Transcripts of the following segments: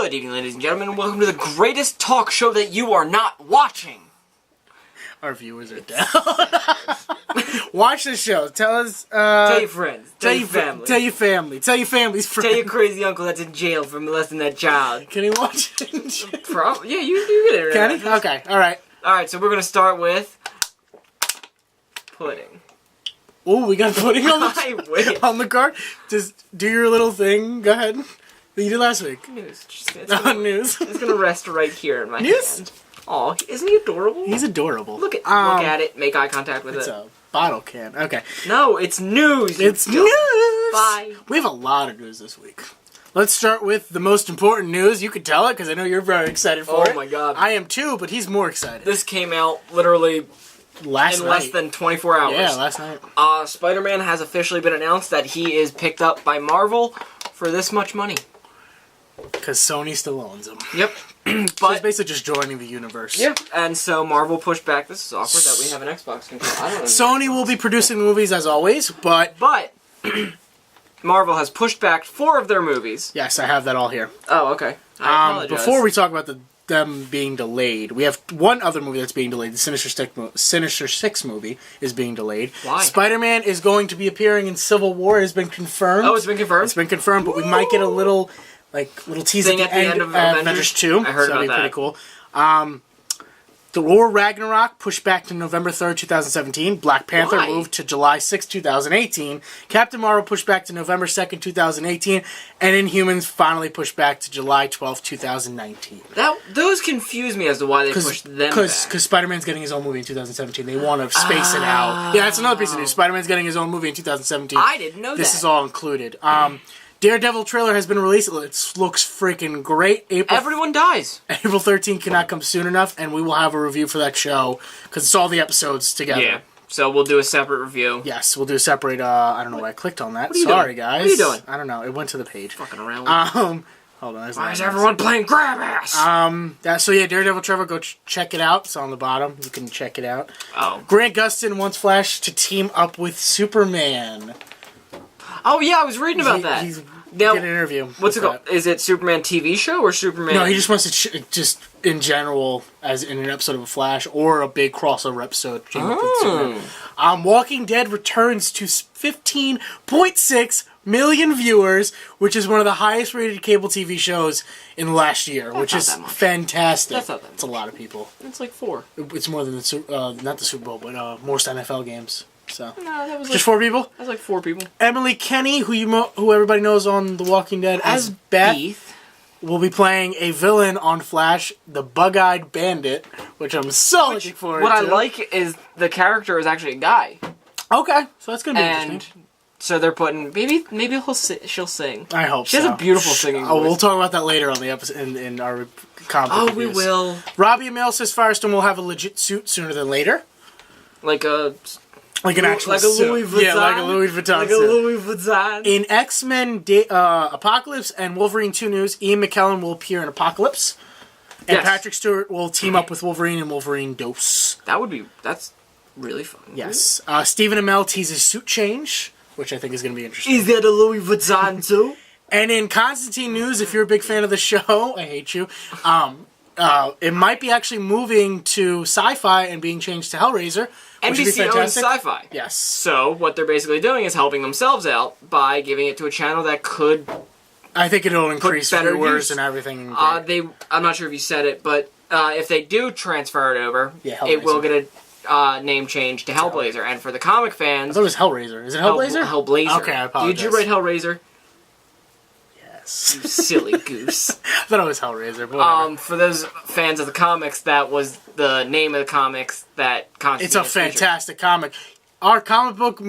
Good evening, ladies and gentlemen, and welcome to the greatest talk show that you are not watching. Our viewers are down. Watch the show. Tell us. Tell your friends. Tell your family. Tell your family. Tell your family's friends. Tell your crazy uncle that's in jail for molesting that child. Can he watch it? Yeah, you get it. Can he? Okay. All right. All right. So we're gonna start with pudding. Oh, we got pudding on on the card. Just do your little thing. Go ahead. That you did last week. News. News. It's gonna rest right here in my News? hand. Aw, isn't he adorable? He's adorable. Look at it. Make eye contact with it's it. It's a bottle can. Okay. No, it's news. It's news. Bye. We have a lot of news this week. Let's start with the most important news. You can tell it because I know you're very excited for it. Oh my god. I am too, but he's more excited. This came out literally less than 24 hours. Yeah, last night. Spider-Man has officially been announced that he is picked up by Marvel for this much money. Because Sony still owns him. Yep. So he's basically just joining the universe. Yep. And so Marvel pushed back. This is awkward that we have an Xbox controller. I don't know. Sony will be producing movies as always, but Marvel has pushed back 4 of their movies. Yes, I have that all here. Oh, okay. I apologize. Before we talk about them being delayed, we have one other movie that's being delayed. The Sinister Six movie is being delayed. Why? Spider-Man is going to be appearing in Civil War. It has been confirmed. Oh, it's been confirmed? It's been confirmed, but we might get a little tease at the end of Avengers 2. I heard about that. That'd be pretty cool. Thor Ragnarok pushed back to November 3rd, 2017. Black Panther moved to July 6th, 2018. Captain Marvel pushed back to November 2nd, 2018. And Inhumans finally pushed back to July 12th, 2019. Those confuse me as to why they pushed them back. Because Spider-Man's getting his own movie in 2017. They want to space it out. Yeah, that's another piece of news. Spider-Man's getting his own movie in 2017. I didn't know that. This is all included. Daredevil trailer has been released. It looks freaking great. Everyone dies. April 13th cannot come soon enough, and we will have a review for that show, because it's all the episodes together. Yeah, so we'll do a separate review. Yes, we'll do a separate, I don't know why I clicked on that. What are you Sorry, doing? guys. What are you doing? I don't know. It went to the page. Fucking around. Hold on. Why is everyone playing grab ass? So yeah, Daredevil trailer, go check it out. It's on the bottom. You can check it out. Oh. Grant Gustin wants Flash to team up with Superman. Oh yeah, I was reading about that. He's now, get an interview. What's it called? Is it Superman TV show or Superman? No, he just wants to just in general, as in an episode of a Flash or a big crossover episode. Walking Dead returns to 15.6 million viewers, which is one of the highest rated cable TV shows in the last year, which is fantastic. That's not that much. It's a lot of people. It's like 4. It's more than not the Super Bowl, but most NFL games. So no, that was just 4 people. That's like 4 people. Emily Kenny, who everybody knows on The Walking Dead as Beth, will be playing a villain on Flash, the Bug-Eyed Bandit, which I'm looking forward to. What I like is the character is actually a guy. Okay, so that's gonna be interesting. So they're putting maybe she'll sing. I hope she has a beautiful singing voice. We'll talk about that later on the episode in our comic book reviews. We will. Robbie Amell says Firestone will have a legit suit sooner than later. Like an actual suit. Louis Vuitton. Yeah, like a Louis Vuitton like suit. a Louis Vuitton. In X-Men Apocalypse and Wolverine 2 news, Ian McKellen will appear in Apocalypse. And Patrick Stewart will team up with Wolverine in Wolverine Dose. That's really fun. Yes. Stephen Amell teases suit change, which I think is going to be interesting. Is that a Louis Vuitton too? And in Constantine news, if you're a big fan of the show, I hate you, it might be actually moving to Sci-Fi and being changed to Hellraiser. NBC owns Sci-Fi. Yes. So what they're basically doing is helping themselves out by giving it to a channel that could. I think it'll increase viewers and everything. I'm not sure if you said it, but if they do transfer it over, it will get a name change to Hellblazer. And for the comic fans, I thought it was Hellraiser. Is it Hellblazer? Hellblazer. Okay, I apologize. Did you write Hellraiser? Yes. You silly goose. I thought it was Hellraiser. But whatever. For those fans of the comics, that was the name of the comics that Constantine It's a fantastic comic. Our comic book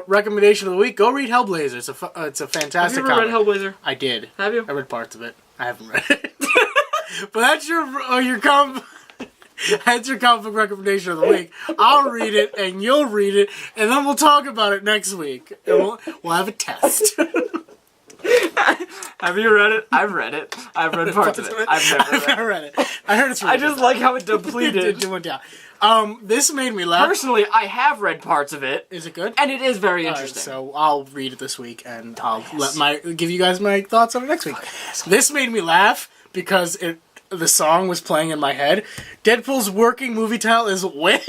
recommendation of the week: go read Hellblazer. It's a fantastic. Have you ever read Hellblazer? I did. Have you? I read parts of it. I haven't read it. But that's your comic. That's your comic book recommendation of the week. I'll read it, and you'll read it, and then we'll talk about it next week. And we'll have a test. Have you read it? I've read it. I've read parts of it. I've never read it. I heard it's really I just like how it depleted. It went down. This made me laugh. Personally, I have read parts of it, Is it good? and it is very Alright, interesting. so I'll read it this week, and I'll give you guys my thoughts on it next week. This made me laugh because the song was playing in my head. Deadpool's working movie title is Wham!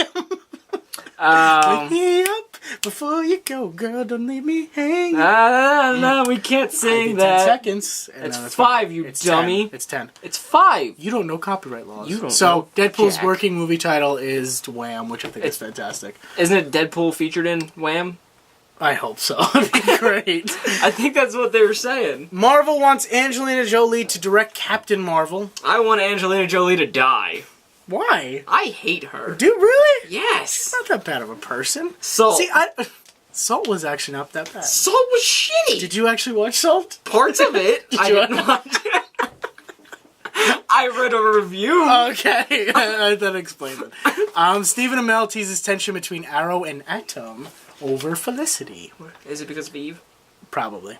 Wake me up before you go, girl. Don't leave me hanging. No, we can't sing 10 that. seconds. And It's then 5, you dummy. 10. It's 10. It's 5. You don't know copyright laws. You don't so know Deadpool's jack. working movie title is Wham, which I think is fantastic. Isn't it Deadpool featured in Wham? I hope so. It'd be great. I think that's what they were saying. Marvel wants Angelina Jolie to direct Captain Marvel. I want Angelina Jolie to die. Why? I hate her. Dude, really? Yes. Not that bad of a person. Salt. See, Salt was actually not that bad. Salt was shitty. Did you actually watch Salt? Parts of it. I you didn't watch it. I read a review. Okay, that explains it. Stephen Amell teases tension between Arrow and Atom over Felicity. Is it because of Eve? Probably.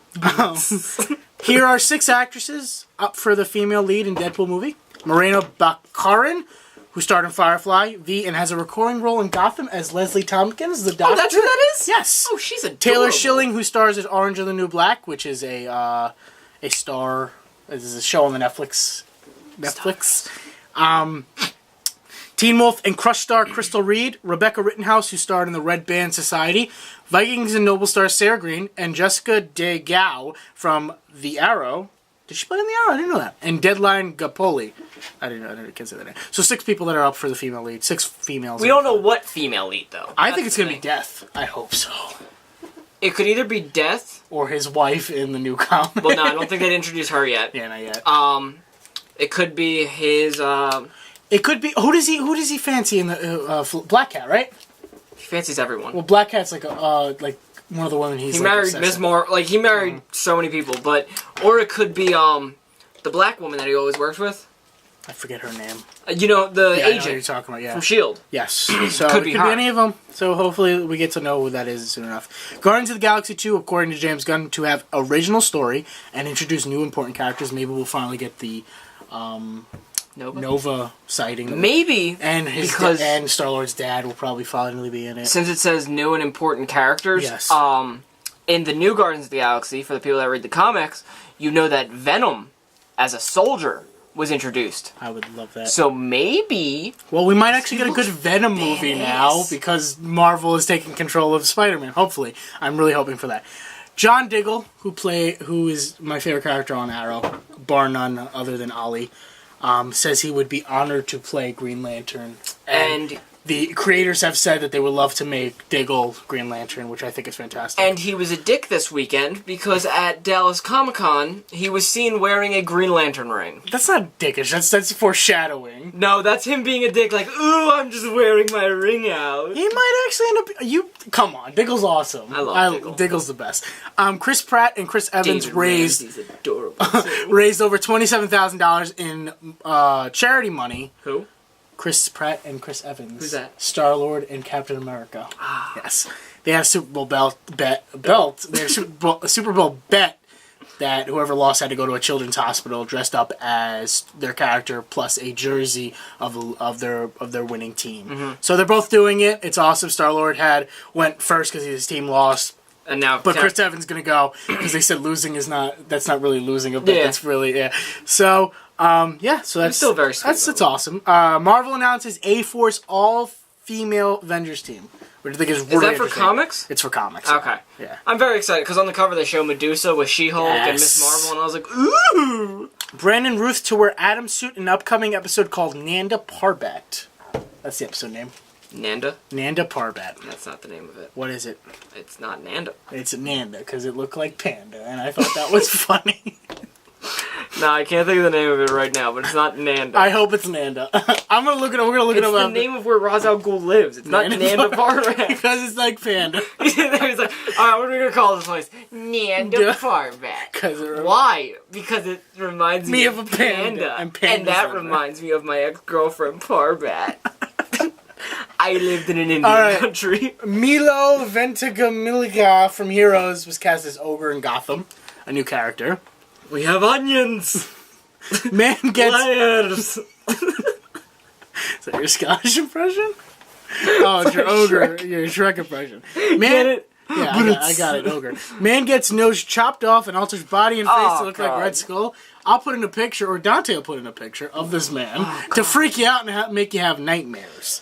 Here are 6 actresses up for the female lead in Deadpool movie. Morena Baccarin, who starred in Firefly, and has a recurring role in Gotham as Leslie Tompkins, the Doctor. Oh, that's who that is? Yes. Oh, she's adorable. Taylor Schilling, who stars as Orange is the New Black, which is a star. This is a show on the Netflix. Teen Wolf and Crush star Crystal Reed, Rebecca Rittenhouse, who starred in the Red Band Society, Vikings and Noble star Sarah Green, and Jessica De Gao from The Arrow. Did she play in The Arrow? I didn't know that. And Deadline Gapoli. I can't say that name. So 6 people that are up for the female lead. 6 females. We don't know what female lead, though. I think it's going to be Death. I hope so. It could either be Death. Or his wife in the new comic. Well, no, I don't think they'd introduce her yet. Yeah, not yet. It could be his, It could be... Who does he fancy in the... Black Cat, right? He fancies everyone. Well, Black Cat's like one of the women he's He like, married obsessed Miss with. Moore. Like, he married so many people, but... Or it could be, the black woman that he always works with. I forget her name. You know, the Yeah, I know what agent you're talking about, yeah. from S.H.I.E.L.D. Yes. So Could it be could her. be any of them. So hopefully we get to know who that is soon enough. Guardians of the Galaxy 2, according to James Gunn, to have original story and introduce new important characters. Maybe we'll finally get the Nova sighting. Maybe. And because and Star-Lord's dad will probably finally be in it. since it says new and important characters, Yes. In the new Guardians of the Galaxy, for the people that read the comics, you know that Venom, as a soldier, was introduced. I would love that. So maybe... Well, we might actually get a good Venom movie badass. now because Marvel is taking control of Spider-Man. Hopefully. I'm really hoping for that. John Diggle, who is my favorite character on Arrow, bar none other than Ollie, says he would be honored to play Green Lantern. And the creators have said that they would love to make Diggle Green Lantern, which I think is fantastic. And he was a dick this weekend because at Dallas Comic-Con, he was seen wearing a Green Lantern ring. That's not dickish. That's foreshadowing. No, that's him being a dick, like, ooh, I'm just wearing my ring out. He might actually end up... Come on, Diggle's awesome. I love Diggle. Diggle's the best. Chris Pratt and Chris Evans David raised Ramsey's adorable, too. raised over $27,000 in charity money. Who? Chris Pratt and Chris Evans. Who's that? Star-Lord and Captain America. Yes. They had a Super Bowl bet. They had a Super Bowl bet that whoever lost had to go to a children's hospital dressed up as their character plus a jersey of their winning team. Mm-hmm. So they're both doing it. It's awesome. Star-Lord went first because his team lost. And now... But Chris Evans gonna go because they said losing is not. That's not really losing a bet. Yeah. That's really So so that's still very sweet, That's awesome. Marvel announces A-Force all-female Avengers team, which I think is really Is that for interesting. comics? It's for comics. Okay. Yeah. I'm very excited because on the cover they show Medusa with She-Hulk and Miss Marvel, and I was like, ooh! Brandon Ruth to wear Adam's suit in an upcoming episode called Nanda Parbat. That's the episode name. Nanda? Nanda Parbat. That's not the name of it. What is it? It's not Nanda. It's Nanda because it looked like panda, and I thought that was funny. No, I can't think of the name of it right now, but it's not Nanda. I hope it's Nanda. I'm gonna look it up. We're gonna look It's it up. the after. name of where Ra's al Ghul lives. It's not Nanda Parbat. Because it's like panda. He's like, alright, what are we gonna call this place? Nanda Duh. Parbat. 'Cause it Why? Because it reminds me of a panda. And pandas that are there. reminds me of my ex-girlfriend Parbat. I lived in an Indian Alright. country. Milo Ventimiglia from Heroes was cast as Ogre in Gotham, a new character. We have onions. Man gets... Layers. Is that your Scottish impression? Oh, it's your ogre. Your Shrek impression. Man, Get it? Yeah, I got it, ogre. Man gets nose chopped off and alters body and face to look like Red Skull. I'll put in a picture, or Dante will put in a picture of this man to freak you out and make you have nightmares.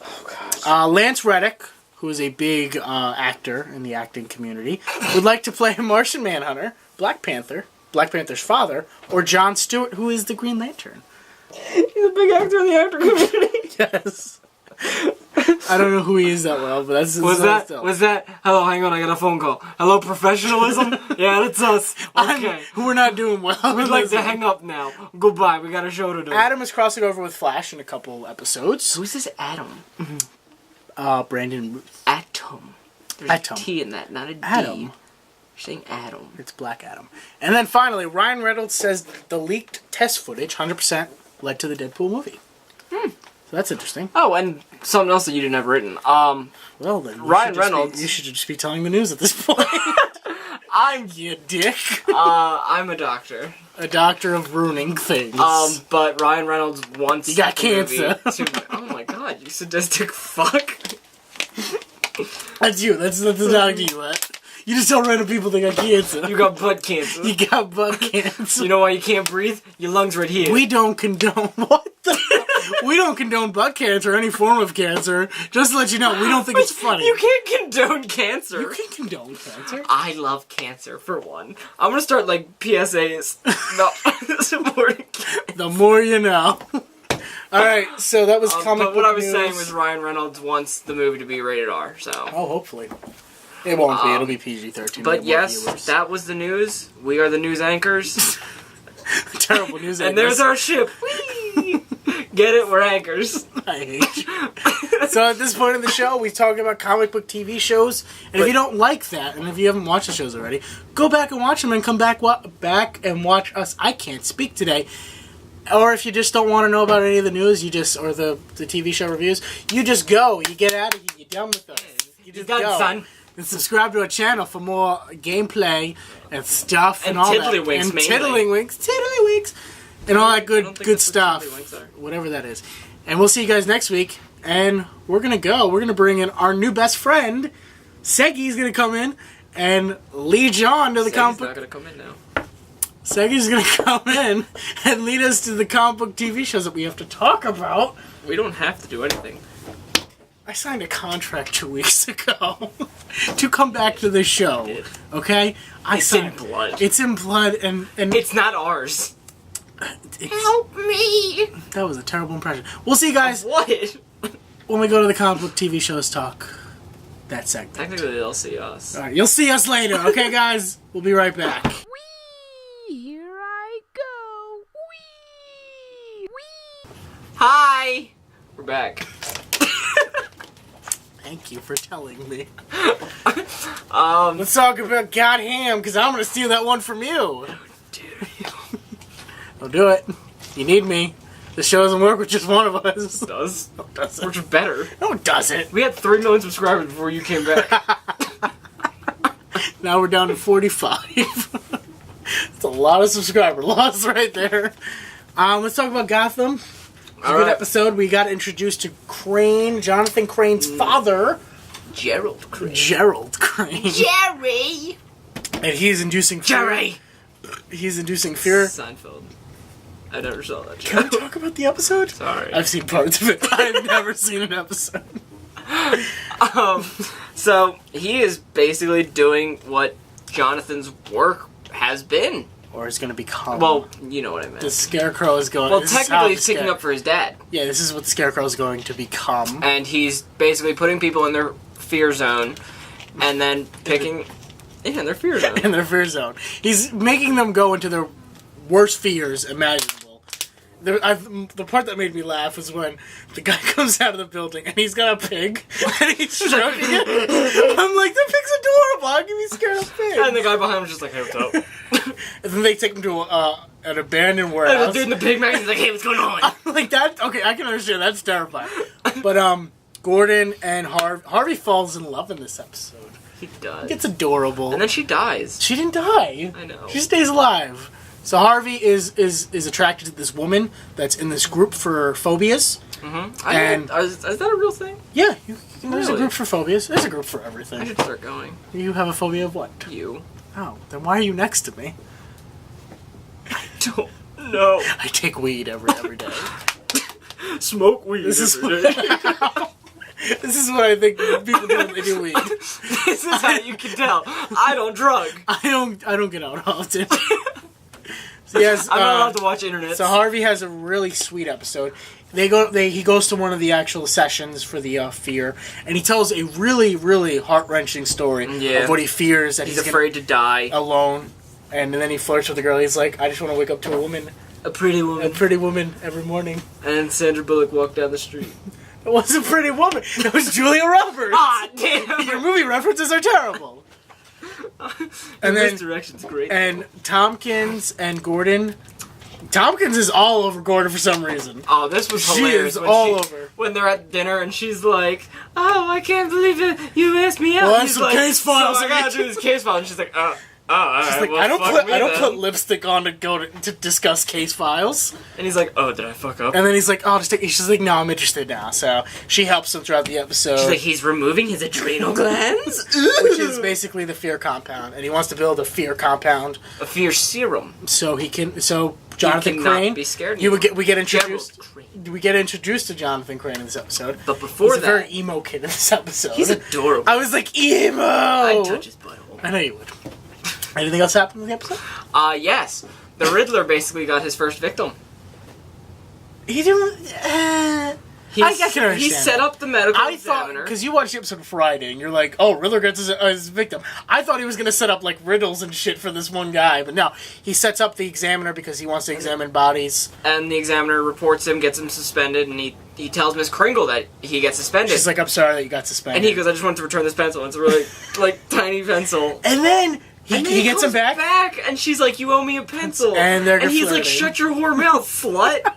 Oh, gosh. Lance Reddick, who is a big actor in the acting community, would like to play Martian Manhunter, Black Panther's father, or Jon Stewart, who is the Green Lantern. He's a big actor in the actor community. Yes. I don't know who he is that well, but that's was that? Hello, hang on, I got a phone call. Hello, professionalism? Yeah, that's us. Okay. We're not doing well. We'd like to hang up now. Goodbye, we got a show to do. Adam is crossing over with Flash in a couple episodes. Who's this Adam? Brandon Ruth. Atom. There's Atom. a T in that, not a D. Adam. You're saying Adam. It's Black Adam. And then finally, Ryan Reynolds says the leaked test footage, 100%, led to the Deadpool movie. So that's interesting. Oh, and something else that you didn't have written. Well then, Ryan Reynolds. You should just be telling the news at this point. You dick. I'm a doctor. A doctor of ruining things. But Ryan Reynolds wants. You got the cancer. movie to, oh my god, you sadistic fuck. That's you. That's the doctor you let. You just tell random people they got cancer. You got butt cancer. You got butt cancer. You know why you can't breathe? Your lungs right here. We don't condone what the? We don't condone butt cancer or any form of cancer. Just to let you know, we don't think it's funny. You can't condone cancer. You can condone cancer. I love cancer, for one. I'm gonna start, like, PSAs. No, supporting cancer. The more you know. Alright, so that was comic But book what I was news. saying was Ryan Reynolds wants the movie to be rated R, so. Oh, hopefully. It won't be. It'll be PG-13. But yes, that was the news. We are the news anchors. Terrible news And there's our ship. Whee! Get it? We're anchors. I hate you. So at this point in the show, we talk about comic book TV shows, and if you don't like that, and if you haven't watched the shows already, go back and watch them, and come back and watch us. I can't speak today. Or if you just don't want to know about any of the news, or the TV show reviews, you just go. You get out of here. You're done with us. You just go. Son. And subscribe to our channel for more gameplay and stuff and all that. Tiddlywinks, and mainly. tiddlywinks, and all that I don't think good that's what stuff. tiddlywinks are. Whatever that is. And we'll see you guys next week. And we're gonna go. We're gonna bring in our new best friend. Seggy's gonna come in and lead you on to the comic book. Not gonna come in now. Seggy's gonna come in and lead us to the comic book TV shows that we have to talk about. We don't have to do anything. I signed a contract 2 weeks ago to come back to this show. You did. Okay? It's in blood. It's in blood, and It's not ours. Help me! That was a terrible impression. We'll see you guys What? when we go to the comic book TV shows talk. That segment. Technically, they'll see us. Alright, you'll see us later, okay, guys? We'll be right back. Whee! Here I go! Whee! Whee! Hi! We're back. Thank you for telling me. Um, Let's talk about Goddamn, because I'm going to steal that one from you. dude. Don't do it. You need me. The show doesn't work with just one of us. It does. No, it doesn't. We're just better. No, it doesn't. We had 3 million subscribers before you came back. Now we're down to 45. It's a lot of subscriber loss right there. Let's talk about Gotham. It's a good episode. We got introduced to Crane, Jonathan Crane's father. Gerald Crane. Gerald Crane. Jerry! And he's inducing fear. Jerry! He's inducing fear. Seinfeld. I never saw that Can show. we talk about the episode? Sorry. I've seen parts of it. I've never seen an episode. So, he is basically doing what Jonathan's work has been. Or is going to become. Well, you know what I meant. The Scarecrow is going. Well, this is how technically, the he's sticking up for his dad. Yeah, this is what the Scarecrow is going to become. And he's basically putting people in their fear zone and then picking. Yeah, in their fear zone. In their fear zone. He's making them go into their worst fears imaginable. The part that made me laugh was when the guy comes out of the building and he's got a pig and he's stroking it. I'm like, the pig's adorable. How can you be scared of pigs? And the guy behind him is just like, hey, what's up? And then they take him to an abandoned And warehouse. the dude in the pig magazine is like, hey, what's going on? Like that. Okay, I can understand. That's terrifying. But Gordon and Harvey falls in love in this episode. He does. It's adorable. And then she dies. She didn't die. I know. She stays alive. So Harvey is attracted to this woman that's in this group for phobias. And is that a real thing? yeah, there's a Really? group for phobias. There's a group for everything. I should start going. You have a phobia of what? You. Oh, then why are you next to me? Don't know. I take weed every day. Smoke weed This is every day. This is what I think people do when they do weed. This is how you can tell. I don't drug. I don't get out often. So yes, I'm not allowed to watch internet. So Harvey has a really sweet episode. He goes to one of the actual sessions for the fear, and he tells a really, really heart-wrenching story of what he fears, that he's afraid to die alone, and then he flirts with the girl. He's like, I just want to wake up to a woman, a pretty woman every morning. And Sandra Bullock walked down the street. It wasn't a pretty woman. It was Julia Roberts. Ah, damn! Your movie references are terrible. And then misdirection's great. And Tompkins and Gordon. Tompkins is all over Gordon for some reason. Oh, this was She hilarious. is all over. When they're at dinner and she's like, "Oh, I can't believe it. You asked me out." Well, I have He's some like, case files. So I gotta do this case file. And she's like, all She's right. like, Well, I don't then." put lipstick on to go to discuss case files. And he's like, "Oh, did I fuck up?" And then he's like, oh, she's like, no, I'm interested now. So she helps him throughout the episode. She's like, "He's removing his adrenal glands," which is basically the fear compound, and he wants to build a fear compound a fear serum. so he can. So Jonathan cannot Crane, be scared we get General introduced. Crane. We get introduced to Jonathan Crane in this episode. But before he's a that, very emo kid in this episode. he's adorable. I was like, emo. I'd touch his butthole. I know you would. Anything else happen in the episode? Yes. The Riddler basically got his first victim. He didn't. I can understand. He set up the medical I thought, examiner. because you watched the episode Friday, and you're like, oh, Riddler gets his victim. I thought he was going to set up, like, riddles and shit for this one guy, but no. He sets up the examiner because he wants to examine bodies. And the examiner reports him, gets him suspended, and he tells Miss Kringle that he gets suspended. She's like, I'm sorry that you got suspended. And he goes, I just wanted to return this pencil. It's a really, like, tiny pencil. And then he gets him comes back. and she's like, you owe me a pencil. And they're he's like, flirting. shut your whore mouth, slut.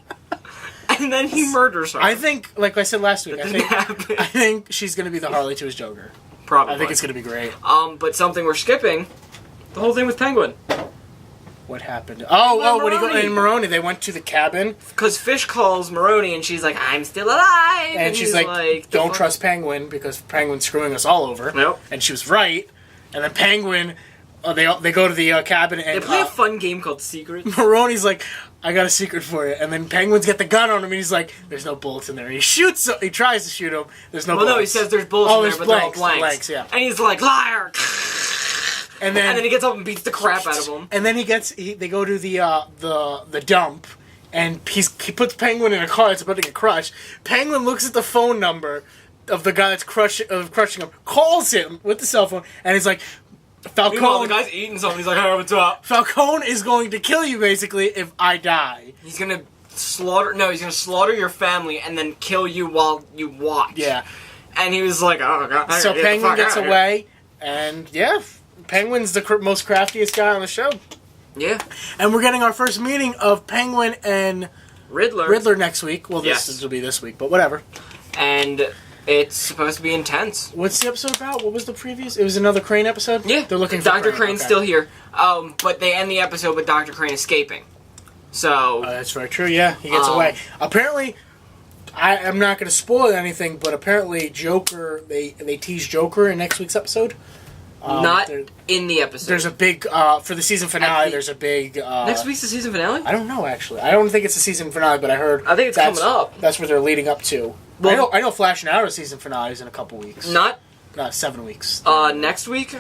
And then he murders her. I think, like I said last week, That didn't happen. I think she's going to be the Harley to his Joker. Probably. I think it's going to be great. But something we're skipping, the whole thing with Penguin. What happened? Oh, when he go Maroney. and Maroney, they went to the cabin, Because Fish calls Maroney, and she's like, I'm still alive. and she's he's like, "The don't fuck?" trust Penguin because Penguin's screwing us all over. Nope. And she was right. And then Penguin, they go to the cabin, and They play a fun game called Secret. Maroney's like, I got a secret for you. And then Penguin's got the gun on him, and he's like, there's no bullets in there. He shoots, he tries to shoot him. There's no Well, bullets. no, he says there's bullets Oh, in there, there's but they're all blanks, blanks. yeah. And he's like, liar! And then he gets up and beats the crap out of him. And then they go to the dump, and he puts Penguin in a car that's about to get crushed. Penguin looks at the phone number of the guy that's crushing him, calls him with the cell phone, and he's like, Meanwhile, Falcone, the guy's eating something. He's like, hey, what's up? Falcone is going to kill you, basically, if I die. He's gonna slaughter your family and then kill you while you watch. Yeah. And he was like, oh, God. So get the Penguin fuck gets outta here. away, and yeah, Penguin's the most craftiest guy on the show. Yeah. And we're getting our first meeting of Penguin and Riddler next week. Well, Yes. this will be this week, but whatever. And it's supposed to be intense. What's the episode about? What was the previous? It was another Crane episode? Yeah. They're looking for Dr. Crane. Crane's Okay. still here. But they end the episode with Dr. Crane escaping. So... That's very true, yeah. He gets away. Apparently, I'm not going to spoil anything, but apparently Joker, they tease Joker in next week's episode. not in the episode. There's a big, for the season finale, there's a big... Next week's the season finale? I don't know, actually. I don't think it's the season finale, but I heard... I think it's coming up. That's what they're leading up to. Well, I know Flash and Arrow season finale is in a couple weeks. Not 7 weeks. next week?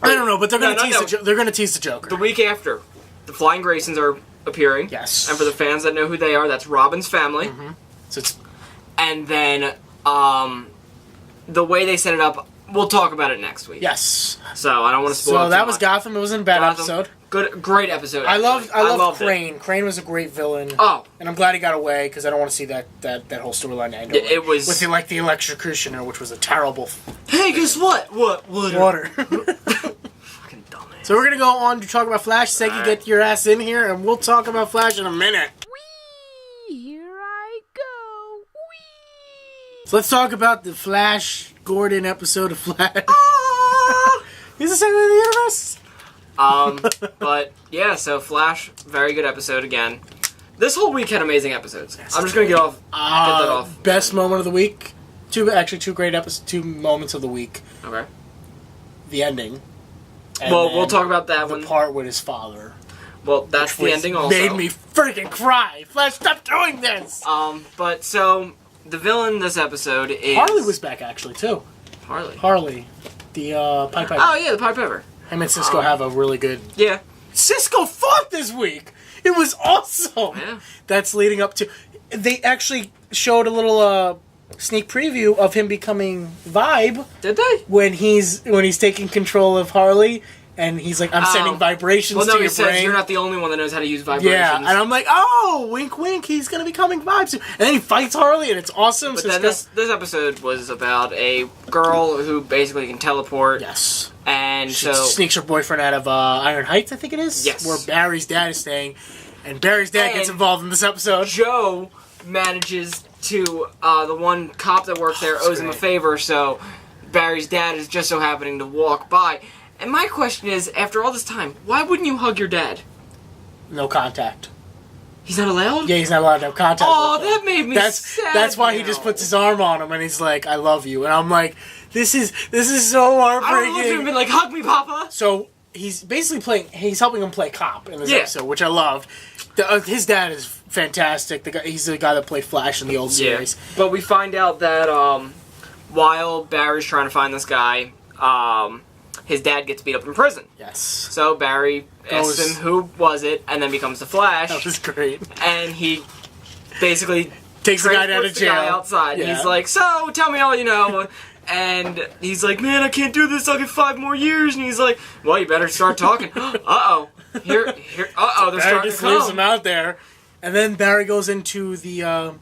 I don't know, but they're going No, to not tease they're going to tease the Joker. The week after. The Flying Graysons are appearing. Yes. And for the fans that know who they are, that's Robin's family. Mm-hmm. So it's... And then, the way they set it up, we'll talk about it next week. Yes. So I don't want to spoil it So too that was much. Gotham. It wasn't a bad Gotham. episode. Great episode. I loved it. Crane. Crane was a great villain. Oh. And I'm glad he got away because I don't want to see that whole storyline end. Yeah, it was- with the electrocutioner, which was a terrible Hey, guess what? What? water. Fucking dumbass. So we're gonna go on to talk about Flash. Seki, get your ass in here, and we'll talk about Flash in a minute. Whee! Here I go. Whee! So let's talk about the Flash Gordon episode of Flash. Ah! He's the center of the universe. But yeah, so Flash, very good episode again. This whole week had amazing episodes. I'm just gonna get that off. Best moment of the week. Two great episodes. 2 moments of the week. Okay. The ending. And Well, we'll talk about that the one. part with his father. Well, that's the ending also. Made me freaking cry. Flash, stop doing this! But so, the villain this episode is... Harley was back, actually, too. Harley. The, Pied Piper. Oh, yeah, the Pied Piper. Him and Cisco have a really good... Yeah. Cisco fought this week! It was awesome! Yeah. That's leading up to... They actually showed a little, sneak preview of him becoming Vibe. Did they? When he's taking control of Harley, and he's like, I'm sending vibrations to your brain. He says you're not the only one that knows how to use vibrations. Yeah, and I'm like, oh, wink, wink, he's going to be becoming Vibe soon. And then he fights Harley, and it's awesome. But then this episode was about a girl who basically can teleport. Yes. And she sneaks her boyfriend out of Iron Heights, I think it is? Yes. Where Barry's dad is staying. And Barry's dad gets involved in this episode. Joe manages to, the one cop that works there owes him a favor, so Barry's dad is just so happening to walk by. And my question is, after all this time, why wouldn't you hug your dad? No contact. He's not allowed? Yeah, he's not allowed to have contact with him. That made me sad. That's why he just puts his arm on him and he's like, I love you. And I'm like, this is so heartbreaking. I would have looked at him and been like, hug me, Papa! So, he's basically he's helping him play cop in this episode, which I loved. His dad is fantastic. He's the guy that played Flash in the old series. But we find out that, while Barry's trying to find this guy, his dad gets beat up in prison. Yes. So Barry asks him who was it, and then becomes the Flash. That was great. And he basically takes the guy out of jail. The guy outside. Yeah. He's like, so tell me all you know. And he's like, man, I can't do this. I'll get 5 more years. And he's like, well, you better start talking. Uh-oh. They're starting to just leaves him out there. And then Barry goes into the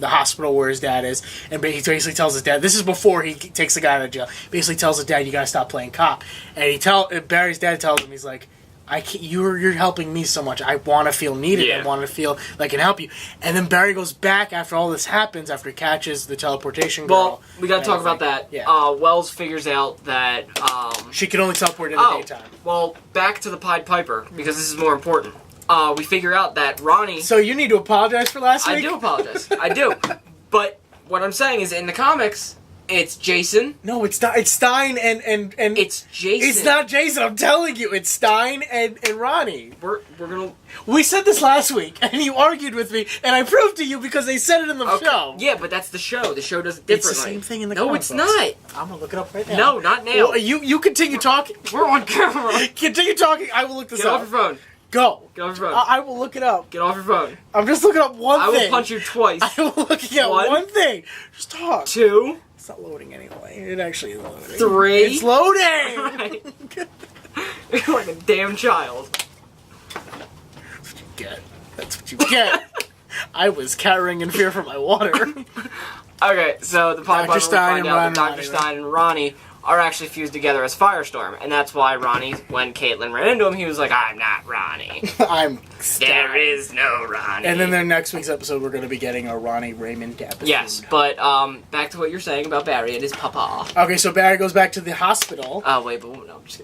hospital where his dad is, and he basically tells his dad, this is before he takes the guy out of jail, basically tells his dad, you gotta stop playing cop. And Barry's dad tells him, he's like, you're helping me so much. I want to feel needed. I want to feel like I can help you. And then Barry goes back after all this happens, after he catches the teleportation girl. Well, we got to talk about that. Yeah. Wells figures out that... she can only teleport in the daytime. Well, back to the Pied Piper, because this is more important. We figure out that Ronnie... So you need to apologize for last week? I do apologize. I do. But what I'm saying is, in the comics... It's Jason. No, it's Stein and it's Jason. It's not Jason. I'm telling you, it's Stein and Ronnie. We're gonna. We said this last week, and you argued with me, and I proved to you because they said it in the show. Yeah, but that's the show. The show does it differently. It's the same thing in the No, it's not. I'm gonna look it up right now. No, not now. Well, you continue talking. We're on camera. Continue talking. I will look this up. Get off your phone. Go. Get off your phone. I will look it up. Get off your phone. I'm just looking up one thing. I will punch you twice. I'm looking at one thing. Just talk. 2. It's not loading anyway. It actually is loading. 3. It's loading! Right. You're like a damn child. That's what you get. That's what you get. I was cowering in fear for my water. Okay, so the Pied Piper, we find out that Dr. Ronnie, Stein and Ronnie are actually fused together as Firestorm, and that's why Ronnie, when Caitlin ran into him, he was like, I'm not Ronnie. I'm There is no Ronnie. And then their next week's episode, we're going to be getting a Ronnie Raymond episode. Yes, but back to what you're saying about Barry and his papa. Okay, so Barry goes back to the hospital. Oh, wait, but no, I'm just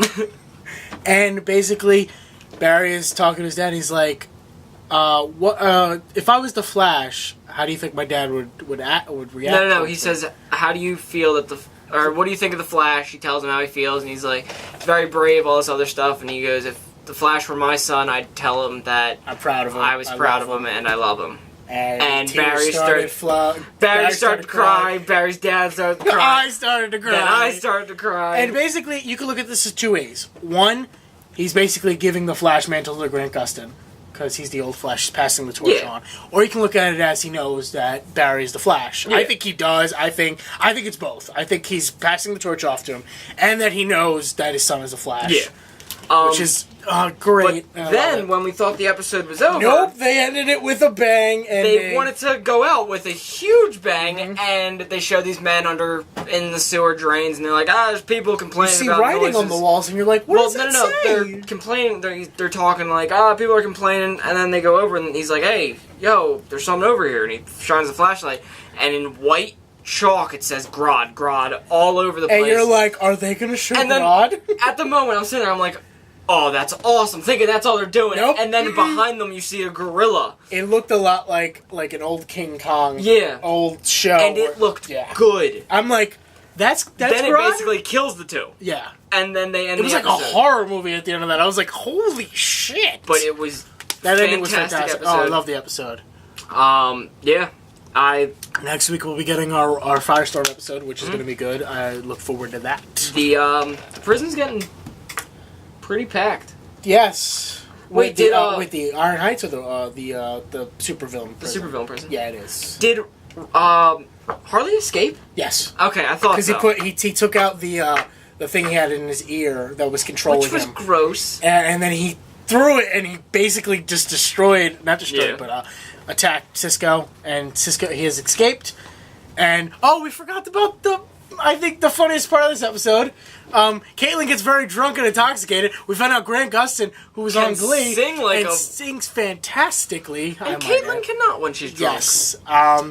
kidding. And basically, Barry is talking to his dad, he's like, if I was the Flash, how do you think my dad would react? No, he says, how do you feel that or what do you think of the Flash? He tells him how he feels, and he's like, he's very brave, all this other stuff, and he goes, if the Flash were my son, I'd tell him that I'm proud of him. I was proud of him, and I love him. And Barry started to cry. Barry's dad started to cry. I started to cry. Then I started to cry. And basically, you can look at this as 2 ways. One, he's basically giving the Flash mantle to Grant Gustin, because he's the old Flash passing the torch on. Or you can look at it as he knows that Barry's the Flash. Yeah. I think he does. I think it's both. I think he's passing the torch off to him, and that he knows that his son is the Flash. Yeah. Which is great. But then, when we thought the episode was over... Nope, they ended it with a bang. And they wanted to go out with a huge bang, and they show these men in the sewer drains, and they're like, there's people complaining about noises. You see writing on the walls, and you're like, what does that say? They're complaining, they're talking like, people are complaining, and then they go over, and he's like, hey, yo, there's something over here, and he shines a flashlight, and in white chalk it says Grodd all over the place. And you're like, are they going to show and then, Grodd? At the moment, I'm sitting there, I'm like, oh, that's awesome. Thinking that's all they're doing. Nope. And then behind them you see a gorilla. It looked a lot like an old King Kong old show. And it looked good. I'm like, that's then it Grog? basically kills the two. Yeah. And then they end It was the like episode. a horror movie at the end of that. I was like, holy shit. But it was that ending was fantastic fantastic. episode. Oh, I love the episode. Yeah. Next week we'll be getting our Firestorm episode, which is going to be good. I look forward to that. The prison's getting pretty packed. Yes. Wait, with the Iron Heights or the supervillain prison? The supervillain prison? Yeah, it is. Did Harley escape? Yes. Okay, I thought so. Because he took out the thing he had in his ear that was controlling him. Which was gross. And then he threw it, and he basically just but attacked Cisco, and he has escaped. And we forgot about I think the funniest part of this episode. Caitlin gets very drunk and intoxicated. We found out Grant Gustin, who was on Glee, sings fantastically. And Caitlin cannot when she's drunk. Yes.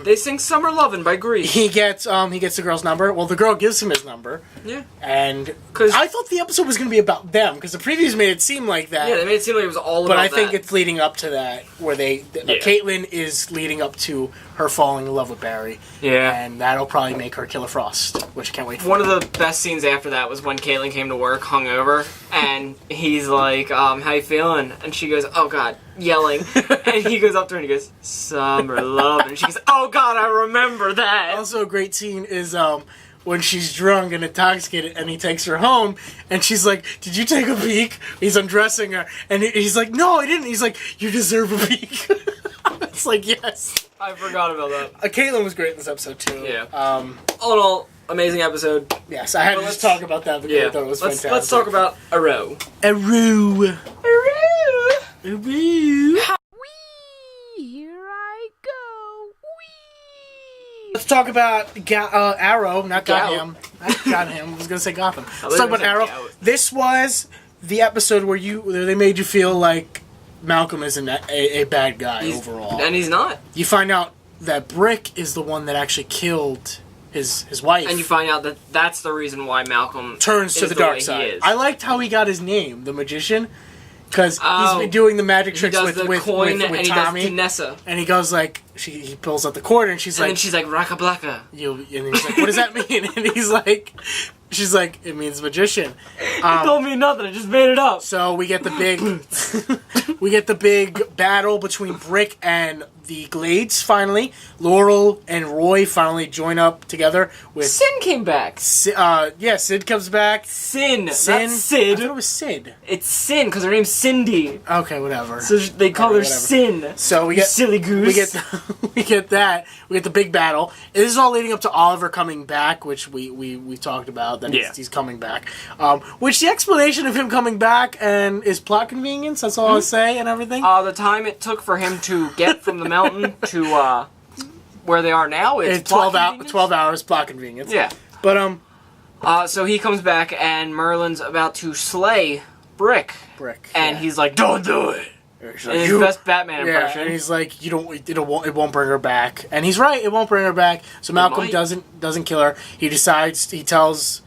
They sing "Summer Lovin'" by Grease. He gets the girl's number. Well, the girl gives him his number. Yeah. And I thought the episode was going to be about them because the previews made it seem like that. Yeah, they made it seem like it was all about that. But I think it's leading up to that, where Caitlin is leading up to her falling in love with Barry. Yeah. And that'll probably make her kill a Frost, which I can't wait for. One of the best scenes after that was when Caitlin came to work hungover, and he's like, how you feeling? And she goes, oh God, yelling. And he goes up to her and he goes, summer love. And she goes, oh God, I remember that. Also a great scene is when she's drunk and intoxicated and he takes her home and she's like, did you take a peek? He's undressing her and he's like, no, I didn't. He's like, you deserve a peek. It's like, yes. I forgot about that. Caitlin was great in this episode too. Yeah. All in all, amazing episode. Yes, I had to just talk about that because I thought it was fantastic. Let's talk about Arrow. Arrow. Whee! Here I go. Whee! Let's talk about Arrow, not Gotham. Not Gotham. I was going to say Gotham. Let's talk about Arrow. This was the episode where they made you feel like Malcolm isn't a bad guy overall. And he's not. You find out that Brick is the one that actually killed his wife. And you find out that that's the reason why Malcolm turns to the dark side. I liked how he got his name, the Magician, because he's been doing the magic tricks with coin and Tommy. He does Nessa. And he goes like, he pulls out the cord and she's like... And she's like, Raka Blaka. And he's like, what does that mean? And he's like... She's like, it means magician. It don't mean nothing. I just made it up. So we get the big battle between Brick and the Glades. Finally, Laurel and Roy finally join up together. With Sin came back. Sid comes back. Sin, not Sid. I thought it was Sid. It's Sin because her name's Cindy. Okay, whatever. So they call her Sin. So we get silly goose. We get that. We get the big battle. This is all leading up to Oliver coming back, which we talked about. That he's coming back. Which the explanation of him coming back and is plot convenience. That's all I'll say and everything. The time it took for him to get from the mountain to where they are now, it's 12 hours plot convenience. Yeah. But so he comes back and Merlin's about to slay Brick. And he's like, "Don't do it." Like, and his best Batman impression. And he's like, it won't bring her back. And he's right, it won't bring her back. So Malcolm doesn't kill her. He tells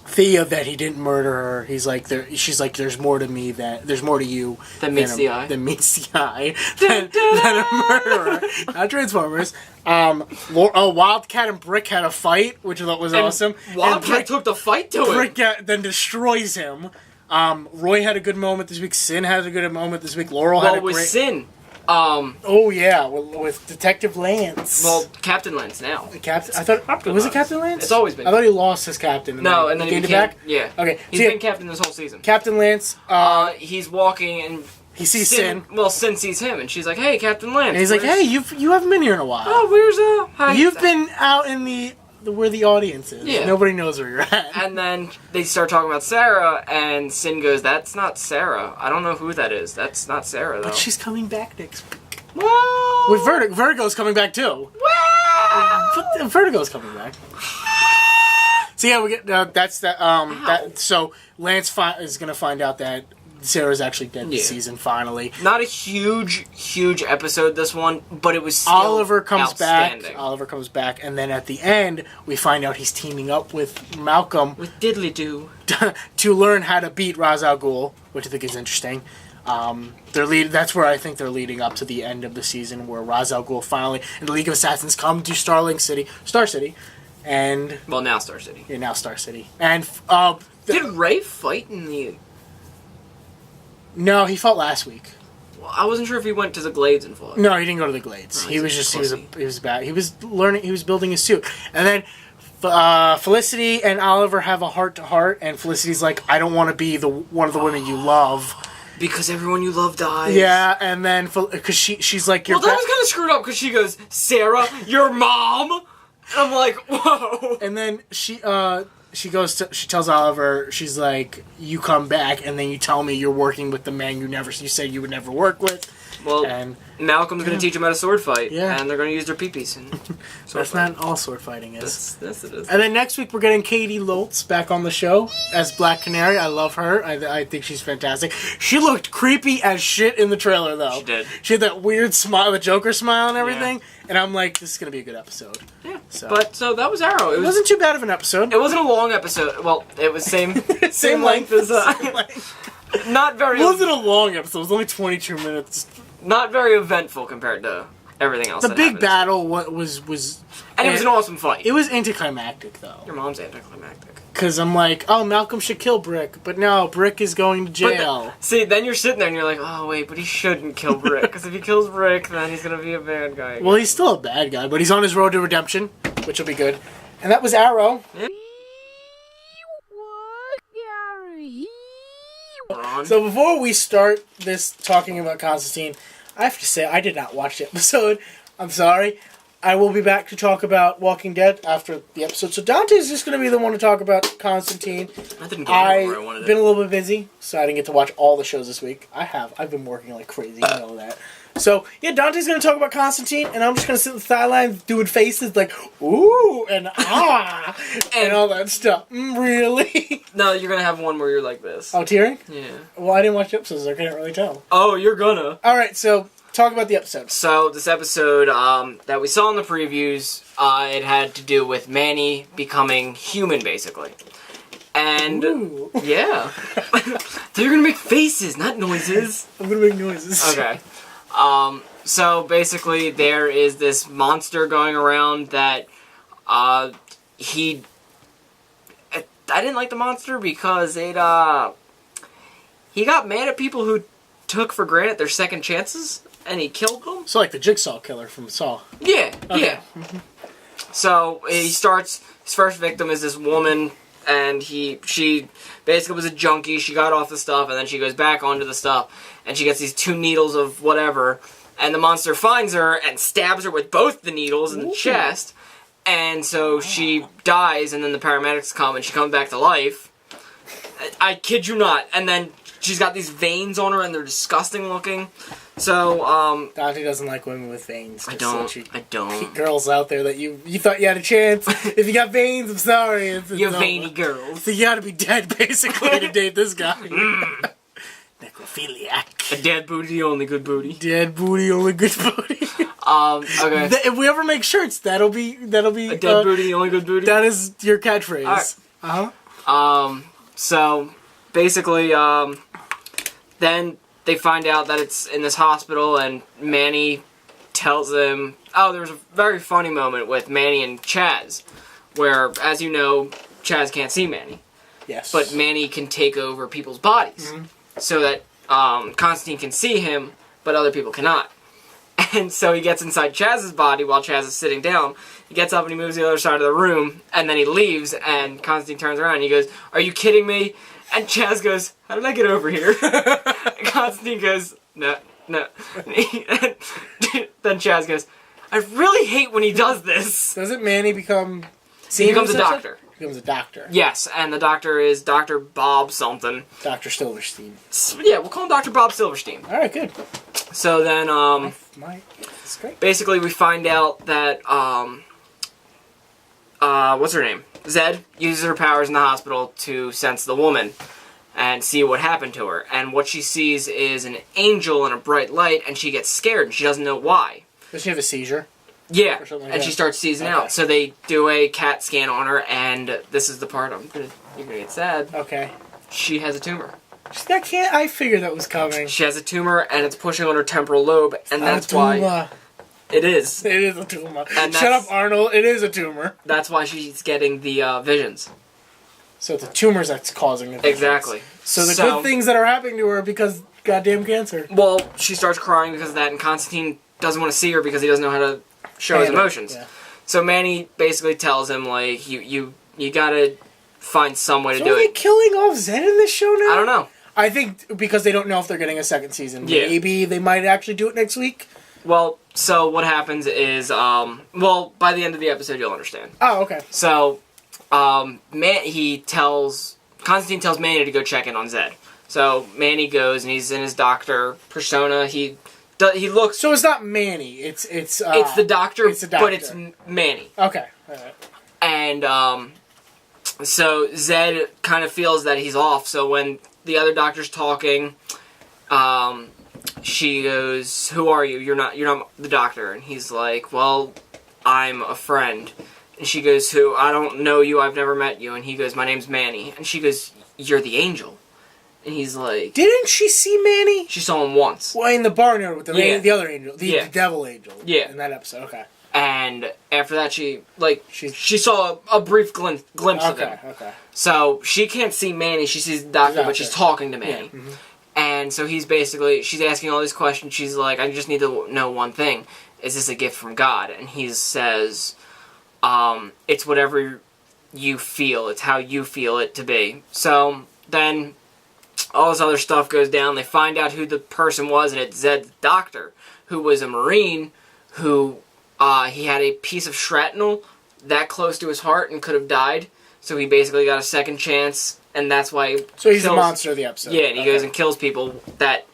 Thea that he didn't murder her. She's like, there's more to me there's more to you than meets the eye. Than a murderer. Not Transformers. Wildcat and Brick had a fight, which I thought was awesome. Wildcat took the fight to him. Brick then destroys him. Roy had a good moment this week. Sin had a good moment this week. Laurel had a great... Sin. with Detective Lance. Well, Captain Lance now. Captain. I thought was it Captain Lance? It's always been. I thought he lost his captain. And then he gained it back. Yeah. Okay. He's been captain this whole season. Captain Lance. He's walking and he sees Sin. Well, Sin sees him, and she's like, "Hey, Captain Lance." And he's like, "Hey, you haven't been here in a while. Oh, where's hi. You've been out in where the audience is. Yeah. Nobody knows where you're at." And then they start talking about Sarah, and Sin goes, "That's not Sarah. I don't know who that is. That's not Sarah, though." But she's coming back next week. Whoa! With Vertigo's coming back too. Whoa! Vertigo's coming back. So yeah, we get that's that. So Lance is gonna find out that Sarah's actually dead this Yeah. season, finally. Not a huge episode, this one, but it was still Oliver comes back. outstanding. Oliver comes back, and then at the end, we find out he's teaming up with Malcolm With Diddly Doo. to learn how to beat Ra's al Ghul, which I think is interesting. That's where I think they're leading up to the end of the season, where Ra's al Ghul finally and the League of Assassins come to Star City, and Well, now Star City. yeah, now Star City, and Did Ray fight in the... no, he fought last week. Well, I wasn't sure if he went to the Glades and fought. No, he didn't go to the Glades. Oh, he he's was a just pussy. he was bad. He was learning. He was building his suit, and then Felicity and Oliver have a heart to heart, and Felicity's like, "I don't want to be the one of the women you love." Because everyone you love dies. Yeah, and then because she's like, "You're." Well, that was kind of screwed up because she goes, Sarah, your mom? And I'm like, whoa. And then she tells Oliver, she's like, "You come back, and then you tell me you're working with the man you said you would never work with." Well, And Malcolm's going to teach them how to sword fight. Yeah. And they're going to use their peepees. And that's not all sword fighting is. Yes, it is. And then next week we're getting Katie Lotz back on the show as Black Canary. I love her. I think she's fantastic. She looked creepy as shit in the trailer, though. She did. She had that weird smile, the Joker smile and everything. And I'm like, this is going to be a good episode. Yeah. So. But, so that was Arrow. It wasn't too bad of an episode. It wasn't a long episode. Well, it was same length as... Not very... It wasn't a long episode. It was only 22 minutes. Not very eventful compared to everything else. The that big happened. battle was... And it was an awesome fight. It was anticlimactic, though. Your mom's anticlimactic. Because I'm like, oh, Malcolm should kill Brick. But no, Brick is going to jail. See, then you're sitting there and you're like, oh, wait, but he shouldn't kill Brick. Because if he kills Brick, then he's going to be a bad guy again. Well, he's still a bad guy, but he's on his road to redemption, which will be good. And that was Arrow. Ron. So before we start this talking about Constantine, I have to say I did not watch the episode. I'm sorry. I will be back to talk about Walking Dead after the episode. So Dante's just going to be the one to talk about Constantine. I didn't get where I wanted I've it. been a little bit busy, so I didn't get to watch all the shows this week. I've been working like crazy, you know that. So, yeah, Dante's going to talk about Constantine, and I'm just going to sit in the sidelines doing faces like, ooh, and ah, and all that stuff. Really? No, you're going to have one where you're like this. Oh, tearing? Yeah. Well, I didn't watch the episodes, so I couldn't really tell. Oh, you're gonna. All right, so talk about the episode. So, this episode that we saw in the previews, it had to do with Manny becoming human, basically. And, Ooh. yeah. They're going to make faces, not noises. I'm going to make noises. Okay. So basically there is this monster going around that, I didn't like the monster because he got mad at people who took for granted their second chances, and he killed them. So like the Jigsaw killer from Saw. Yeah, Okay. yeah. So he starts, his first victim is this woman, and she basically was a junkie. She got off the stuff, and then she goes back onto the stuff, and she gets these 2 needles of whatever, and the monster finds her and stabs her with both the needles in the chest, and so she dies, and then the paramedics come, and she comes back to life. I kid you not. And then she's got these veins on her, and they're disgusting looking. So, Dante doesn't like women with veins. I Just don't. so you- I don't. Girls out there that you thought you had a chance. If you got veins, I'm sorry. It's You over. veiny girls. So you gotta be dead, basically, to date this guy. Necrophiliac. A dead booty, the only good booty. Dead booty, only good booty. Okay. If we ever make shirts, that'll be A dead booty, the only good booty. That is your catchphrase. Alright. So basically, then they find out that it's in this hospital, and Manny tells them. Oh, there was a very funny moment with Manny and Chaz, where, as you know, Chaz can't see Manny, Yes. but Manny can take over people's bodies, so that Constantine can see him, but other people cannot. And so he gets inside Chaz's body while Chaz is sitting down. He gets up and he moves to the other side of the room, and then he leaves, and Constantine turns around and he goes, "Are you kidding me?" And Chaz goes, "How did I get over here?" And Constantine goes, "No, no." Then Chaz goes, "I really hate when he does this." Doesn't Manny become... He becomes a doctor. He becomes a doctor. Yes, and the doctor is Dr. Bob something. Dr. Silverstein. Yeah, we'll call him Dr. Bob Silverstein. Alright, good. So then, That's great. basically we find out that, what's her name? Zed uses her powers in the hospital to sense the woman. and see what happened to her. And what she sees is an angel in a bright light, and she gets scared, and she doesn't know why. Does she have a seizure? Yeah, Or something like and that? she starts seizing Okay. out. So they do a CAT scan on her, and this is the part you're gonna get sad. Okay. She has a tumor. I figured that was coming. She has a tumor, and it's pushing on her temporal lobe, and that's A why tumor. it is. It is a tumor. And Shut that's- up, Arnold. It is a tumor. That's why she's getting the visions. So it's the tumors that's causing the visions. Exactly. So the good things that are happening to her are because goddamn cancer. Well, she starts crying because of that, and Constantine doesn't want to see her because he doesn't know how to show his emotions. Yeah. So Manny basically tells him, like, you gotta find some way to So do are they it. killing off Zed in this show now? I don't know. I think because they don't know if they're getting a second season. Yeah. Maybe they might actually do it next week. Well, so what happens is, by the end of the episode, you'll understand. Oh, okay. So, Constantine tells Manny to go check in on Zed. So Manny goes, and he's in his doctor persona. He looks. So it's not Manny. It's It's the doctor, it's the doctor. but it's Manny. Okay. All right. And so Zed kind of feels that he's off. So when the other doctor's talking, she goes, "Who are you? You're not the doctor." And he's like, "Well, I'm a friend." And she goes, "Who? I don't know you. I've never met you." And he goes, "My name's Manny." And she goes, "You're the angel." And he's like, Didn't she see Manny? she saw him once. Well, in the barnyard with Yeah. the other angel, the Yeah. devil angel. Yeah. In that episode. Okay. And after that, she She's- saw a brief glimpse of him. Okay. So she can't see Manny. She sees the doctor, but she's talking to Manny. Yeah. Mhm. And so she's asking all these questions. She's like, I just need to know one thing. Is this a gift from God? And he says, it's whatever you feel. It's how you feel it to be. So then all this other stuff goes down. They find out who the person was, and it's Zed's doctor, who was a Marine, who he had a piece of shrapnel that close to his heart and could have died. So he basically got a second chance, and that's why he So he's the kills- monster of the episode. Yeah, and he goes and kills people that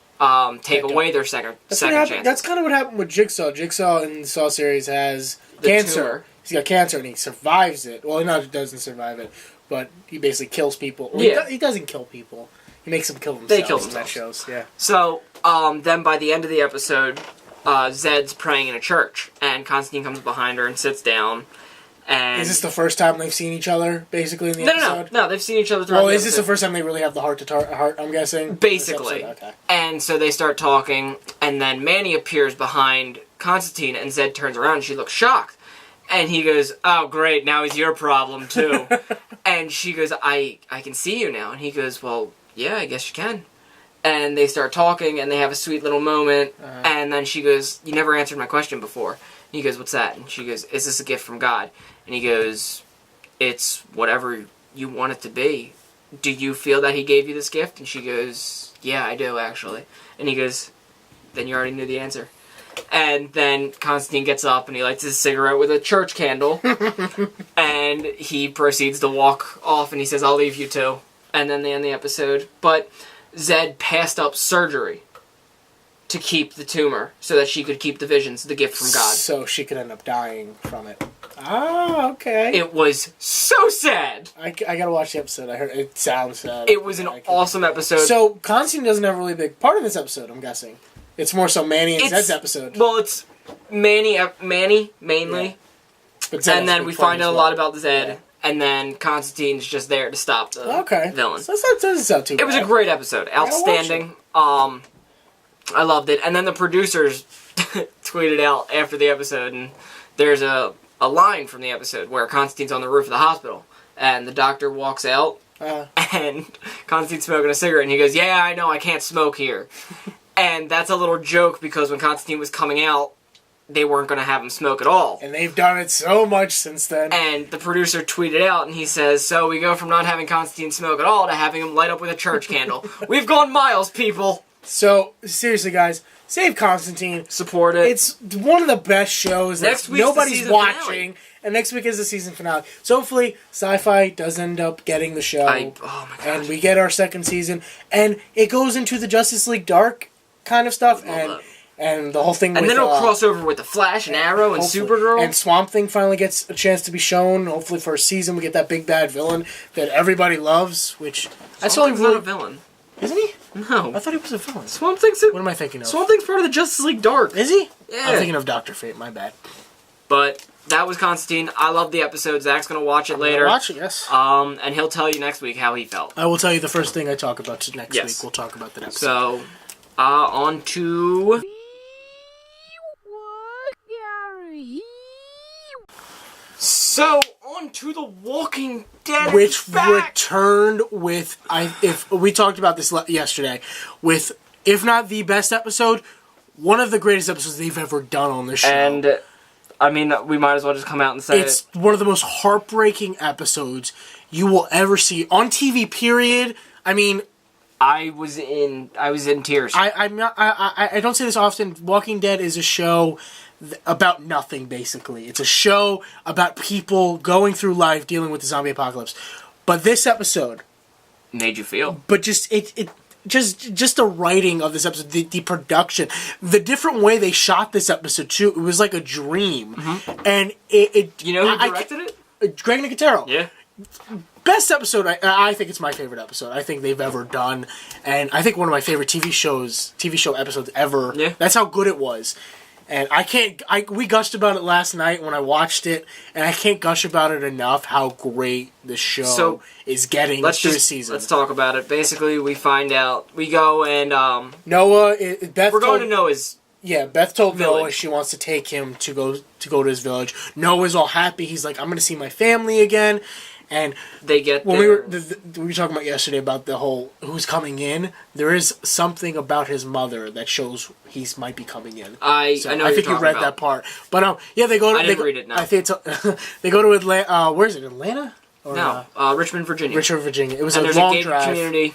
take away their second chance. That's kind of what happened with Jigsaw. Jigsaw in the Saw series has The cancer. tumor. He's got cancer and he survives it. Well, no, he doesn't survive it, but he basically kills people. Well, Yeah. he doesn't kill people. He makes them kill themselves. They kill in that themselves. shows. Yeah. So then by the end of the episode, Zed's praying in a church, and Constantine comes behind her and sits down. And Is this the first time they've seen each other, basically, in the episode? No, they've seen each other throughout Well, the is this the episode. first time they really have the heart to heart, I'm guessing? Basically. This episode? Okay. And so they start talking, and then Manny appears behind Constantine, and Zed turns around, and she looks shocked. And he goes, "Oh, great, now he's your problem, too." And she goes, I can see you now. And he goes, "Well, yeah, I guess you can." And they start talking, and they have a sweet little moment. And then she goes, "You never answered my question before." And he goes, "What's that?" And she goes, "Is this a gift from God?" And he goes, "It's whatever you want it to be. Do you feel that he gave you this gift?" And she goes, "Yeah, I do, actually." And he goes, "Then you already knew the answer." And then Constantine gets up and he lights his cigarette with a church candle. And he proceeds to walk off and he says, "I'll leave you too." And then they end the episode. But Zed passed up surgery to keep the tumor so that she could keep the visions, the gift from God. So she could end up dying from it. Ah, okay. It was so sad. I gotta watch the episode. I heard it sounds sad. It was an awesome episode. So Constantine doesn't have a really big part in this episode, I'm guessing. It's more so Manny and Zed's episode. Well, it's Manny mainly. Yeah. But Zed And has then a we big part find as out a well. lot about Zed. Yeah. And then Constantine's just there to stop the villain. So that doesn't sound too bad. It was a great episode. Outstanding. I loved it. And then the producers tweeted out after the episode, and there's a line from the episode where Constantine's on the roof of the hospital, and the doctor walks out, and Constantine's smoking a cigarette, and he goes, "Yeah, I know, I can't smoke here." And that's a little joke, because when Constantine was coming out, they weren't going to have him smoke at all. And they've done it so much since then. And the producer tweeted out, and he says, "So we go from not having Constantine smoke at all to having him light up with a church candle. We've gone miles, people." So, seriously, guys, save Constantine. Support it. It's one of the best shows Next that week's the nobody's season watching. finale. And next week is the season finale. So hopefully, Sci-Fi does end up getting the show. Oh my god. And we get our second season. And it goes into the Justice League Dark kind of stuff. And the whole thing And with, then it'll cross over with the Flash and Arrow and hopefully. Supergirl. And Swamp Thing finally gets a chance to be shown. Hopefully for a season we get that big bad villain that everybody loves, which I saw Swamp him Thing's not a villain. Isn't he? No. I thought he was a villain. Swamp Thing's What am I thinking of? Swamp Thing's part of the Justice League Dark. Is he? Yeah. I'm thinking of Dr. Fate. My bad. But that was Constantine. I love the episode. Zach's gonna watch it later. Watch it, yes. And he'll tell you next week how he felt. I will tell you the first thing I talk about next Yes. week. We'll talk about the next. So, on to... So, on to The Walking Dead. Which back. returned with if we talked about this yesterday, with if not the best episode, one of the greatest episodes they've ever done on this show. And I mean, we might as well just come out and say it's one of the most heartbreaking episodes you will ever see on TV. Period. I mean, I was in tears. I don't say this often. Walking Dead is a show about nothing, basically. It's a show about people going through life dealing with the zombie apocalypse. But this episode Made you feel. But just the writing of this episode, the production, the different way they shot this episode too. It was like a dream, and it. You know who directed it? Greg Nicotero. Yeah. Best episode. I think it's my favorite episode. I think they've ever done, and I think one of my favorite TV show episodes ever. Yeah. That's how good it was. And we gushed about it last night when I watched it, and I can't gush about it enough how great the show is getting this season. Let's talk about it. Basically, we find out, we go and, Noah, Beth we're going to Noah's. Yeah, Beth told village. Noah she wants to take him to go to his village. Noah's all happy. He's like, I'm going to see my family again. And they get when we were talking about yesterday about the whole who's coming in, there is something about his mother that shows he might be coming in. I know. I think you read that part, but yeah, they go. I didn't read it. No, I think they go to Atlanta. Where is it? Atlanta? Or, no, Richmond, Virginia. Richmond, Virginia. It was and a there's long a gated drive. Community.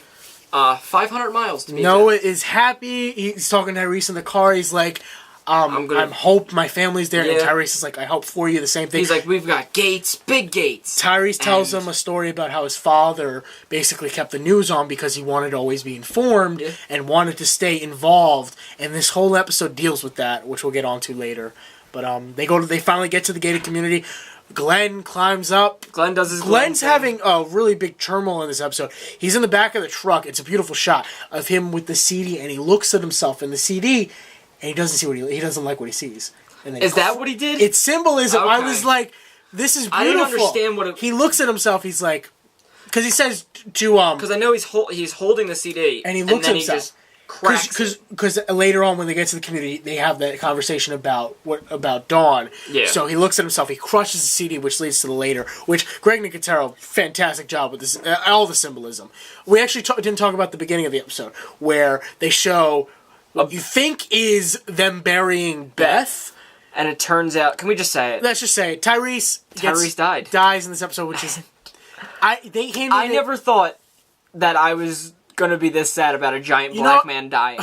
500 miles to be Noah exact. is happy. He's talking to Tyrese in the car. He's like, I'm hope my family's there. And Tyrese is like, I hope for you the same thing. He's like, we've got gates, big gates. Tyrese tells him a story about how his father basically kept the news on because he wanted to always be informed and wanted to stay involved. And this whole episode deals with that, which we'll get onto later. But they finally get to the gated community. Glenn climbs up. Glenn does his Glenn's having a really big turmoil in this episode. He's in the back of the truck. It's a beautiful shot of him with the CD, and he looks at himself in the CD, and he doesn't see he doesn't like what he sees. And is that what he did? It's symbolism. Okay. I was like, this is beautiful. I didn't understand what he looks at himself. He's like, because he says to because I know he's holding the CD, and he looks at himself. He just cracks because later on when they get to the community, they have that conversation about Dawn. Yeah. So he looks at himself. He crushes the CD, which leads to the later. Which Greg Nicotero, fantastic job with this, all the symbolism. We actually didn't talk about the beginning of the episode where they show what you think is them burying Beth. And it turns out, can we just say it? Let's just say it. Tyrese dies in this episode, which is I never thought that I was gonna be this sad about a giant black man dying.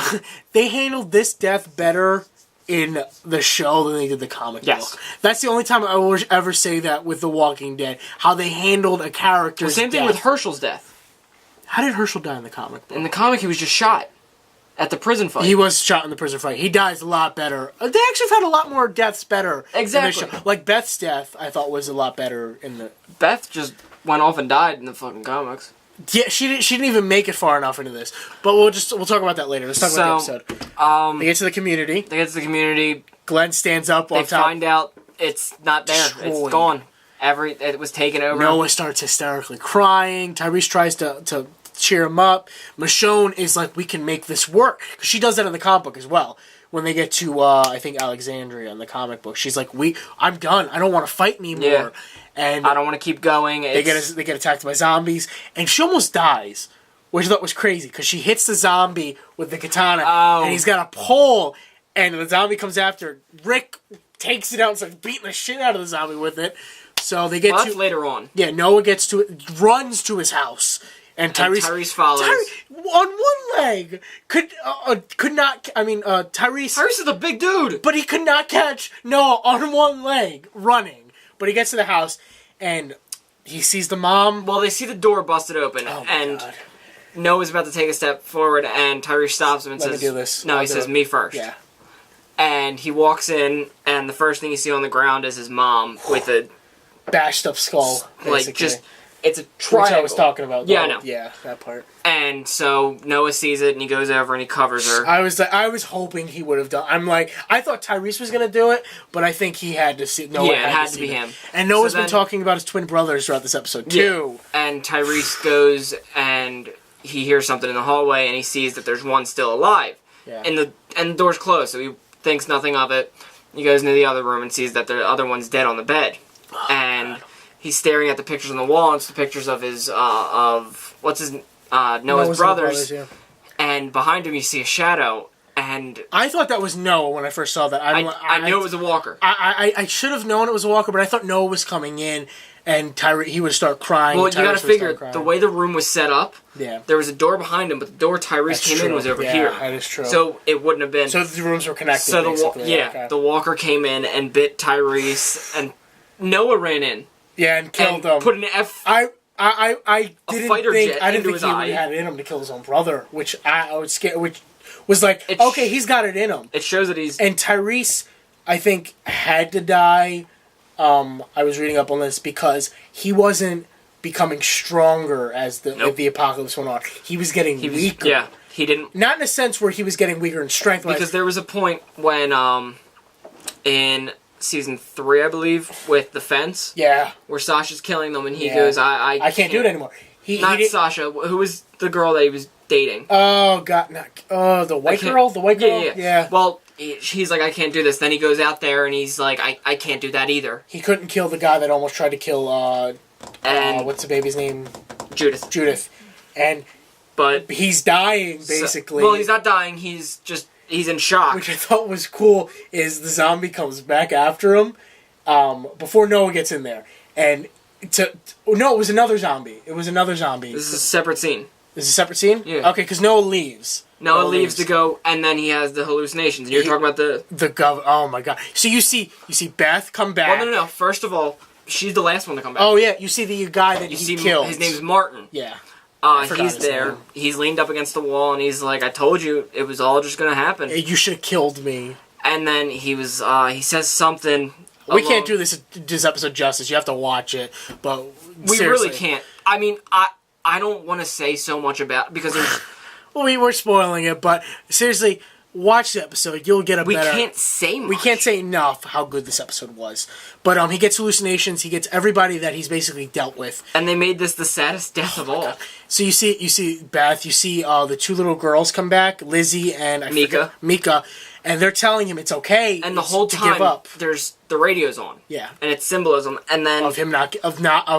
They handled this death better in the show than they did the comic book. That's the only time I will ever say that with The Walking Dead. How they handled a character's same thing death. with Herschel's death. How did Herschel die in the comic book? In the comic, he was just shot at the prison fight. He was shot in the prison fight. He dies a lot better. They actually had a lot more deaths better. Exactly. In the show. Like Beth's death, I thought was a lot better in the. Beth just went off and died in the fucking comics. Yeah, she didn't even make it far enough into this. But we'll talk about that later. Let's talk about the episode. They get to the community. Glenn stands up on top. They find out it's not there. Destroyed. It's gone. It was taken over. Noah starts hysterically crying. Tyrese tries to cheer him up. Michonne is like, we can make this work. Because she does that in the comic book as well. When they get to, I think, Alexandria in the comic book. She's like, I'm done. I don't want to fight anymore. Yeah. And I don't want to keep going. They get attacked by zombies. And she almost dies. Which I thought was crazy. Because she hits the zombie with the katana. And he's got a pole. And the zombie comes after. Rick takes it out and starts beating the shit out of the zombie with it. So they get that's later on. Yeah, Noah gets to it, runs to his house. And Tyrese follows. On one leg. Could not, Tyrese... Tyrese is a big dude! But he could not catch Noah on one leg, running. But he gets to the house, and he sees the mom. Well, they see the door busted open, and God. Noah's about to take a step forward, and Tyrese stops him and Let says... me do this. No, he says, me first. Yeah. And he walks in, and the first thing you see on the ground is his mom with a... bashed up skull, basically. Like, just it's a Which triangle. I was talking about. Yeah, I know. Yeah, that part. And so Noah sees it, and he goes over and he covers her. I was hoping he would have done. I thought Tyrese was gonna do it, but I think he had to see. Noah Yeah, it had to see be it. him. And Noah's So been then- talking about his twin brothers throughout this episode too. Yeah. And Tyrese goes and he hears something in the hallway, and he sees that there's one still alive. Yeah. And the door's closed, so he thinks nothing of it. He goes into the other room and sees that the other one's dead on the bed. And he's staring at the pictures on the wall, and it's the pictures of his, Noah's brothers. Yeah. And behind him you see a shadow, and I thought that was Noah when I first saw that. I knew it was a walker. I should have known it was a walker, but I thought Noah was coming in, and he would start crying. Well, and you gotta Tyrese would figure, start crying. the way the room was set up, Yeah. there was a door behind him, but the door Tyrese That's came in true. was over Yeah, here. that is true. So it wouldn't have been... So the rooms were connected, So basically. Okay. the walker came in and bit Tyrese, and Noah ran in Yeah, and killed and him. put an F. I didn't fighter think jet I didn't into think his he eye. would have had it in him to kill his own brother, which I was scared. Which was like, It's- okay, he's got it in him. It shows that he's... And Tyrese, I think, had to die. I was reading up on this because he wasn't becoming stronger as the apocalypse went on. He was getting weaker. Yeah, he didn't... Not in a sense where he was getting weaker in strength. Because there was a point when, in season 3, I believe, with the fence, yeah, where Sasha's killing them, and he Yeah. goes, I can't do it anymore. He did, Sasha, who was the girl that he was dating. Oh God! The white girl. The white girl. Yeah. Well, he's like, I can't do this. Then he goes out there and he's like, I can't do that either. He couldn't kill the guy that almost tried to kill. And what's the baby's name? Judith. And But he's dying basically. well, he's not dying. He's in shock. Which I thought was cool is the zombie comes back after him before Noah gets in there, and no, it was another zombie. This is a separate scene. Is it a separate scene? Yeah. Okay, because Noah leaves. Noah leaves to go, and then he has the hallucinations. And you're talking about the... Oh my God! So you see Beth come back. Well, no. First of all, she's the last one to come back. Oh yeah, you see the guy that you he see killed. his name's Martin. Yeah. Forgot He's his there. name. He's leaned up against the wall, and he's like, I told you, it was all just gonna happen. You should have killed me. And then he says something. We can't do this episode justice. You have to watch it, but We seriously. really can't. I mean, I don't want to say so much about because there's, Well, we're spoiling it, but seriously, watch the episode. You'll get a we better. can't say much. We can't say enough how good this episode was. But he gets hallucinations. He gets everybody that he's basically dealt with. And they made this the saddest death of all. So you see Beth. You see the two little girls come back, Lizzie and Mika, and they're telling him it's okay. And the whole to time, give up. there's the radio's on. Yeah. And it's symbolism. And then Of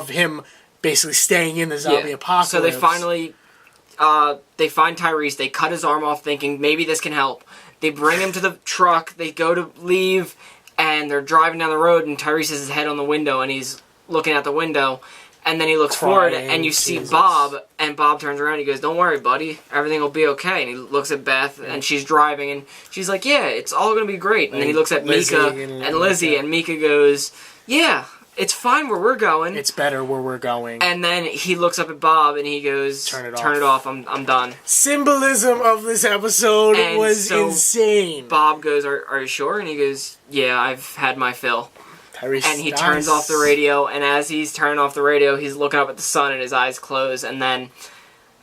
him basically staying in the zombie apocalypse. So they finally, they find Tyrese. They cut his arm off, thinking maybe this can help. They bring him to the truck. They go to leave, and they're driving down the road. And Tyrese has his head on the window, and he's looking out the window. And then he looks forward, and you see Jesus. Bob. And Bob turns around. And he goes, "Don't worry, buddy. Everything will be okay." And he looks at Beth, and she's driving, and she's like, "Yeah, it's all gonna be great." And then he looks at Lizzie Mika and Lizzie, Mika. and Mika goes, "Yeah, it's fine where we're going." It's better where we're going. And then he looks up at Bob and he goes, Turn it off, I'm done." Symbolism of this episode And was so insane. Bob goes, are you sure? And he goes, "Yeah, I've had my fill." Tyrese And he dies. turns off the radio, and as he's turning off the radio, he's looking up at the sun and his eyes close, and then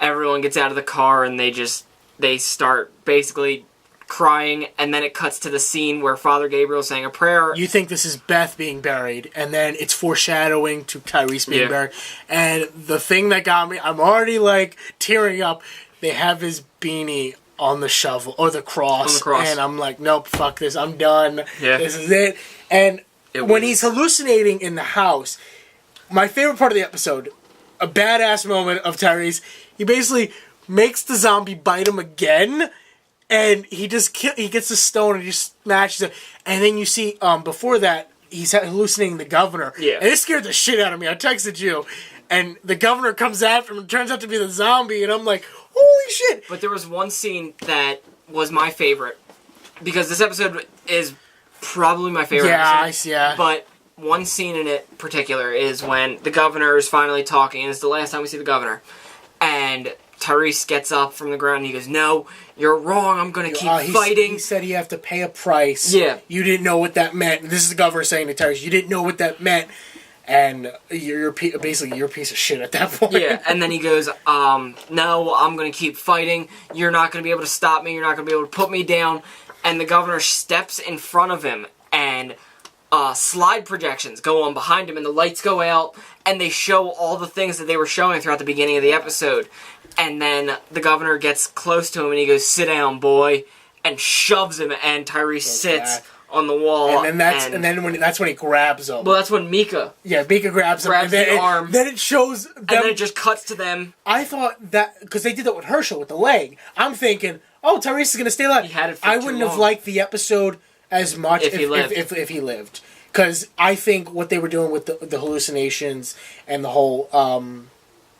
everyone gets out of the car and they start basically crying, and then it cuts to the scene where Father Gabriel's saying a prayer. You think this is Beth being buried, and then it's foreshadowing to Tyrese being buried. And the thing that got me, I'm already like tearing up. They have his beanie on the shovel or the cross, On the cross. and I'm like, nope, fuck this, I'm done. Yeah. This is it. And when he's hallucinating in the house, my favorite part of the episode, a badass moment of Tyrese, he basically makes the zombie bite him again. And he gets the stone and he just smashes it. And then you see, before that, he's hallucinating the governor. Yeah. And it scared the shit out of me. I texted you. And the governor comes after him and turns out to be the zombie. And I'm like, holy shit. But there was one scene that was my favorite, because this episode is probably my favorite episode. Yeah. But one scene in it particular is when the governor is finally talking, and it's the last time we see the governor. And Tyrese gets up from the ground and he goes, "No, you're wrong. I'm going to keep fighting." He said you have to pay a price. Yeah. You didn't know what that meant. This is the governor saying to Tyrese, you didn't know what that meant. and basically you're a piece of shit at that point. Yeah, and then he goes, no, I'm going to keep fighting. You're not going to be able to stop me. You're not going to be able to put me down. And the governor steps in front of him, and slide projections go on behind him, and the lights go out, and they show all the things that they were showing throughout the beginning of the episode. And then the governor gets close to him, and he goes, sit down, boy, and shoves him, and Tyrese sits back on the wall. And then that's when he grabs him. Well, that's when Mika grabs him. And then the arm. Then it shows them. And then it just cuts to them. I thought that, because they did that with Herschel with the leg. I'm thinking, oh, Tyrese is going to stay alive. He had it for I too wouldn't long. have liked the episode as much If he lived. If he lived. Because I think what they were doing with the hallucinations and the whole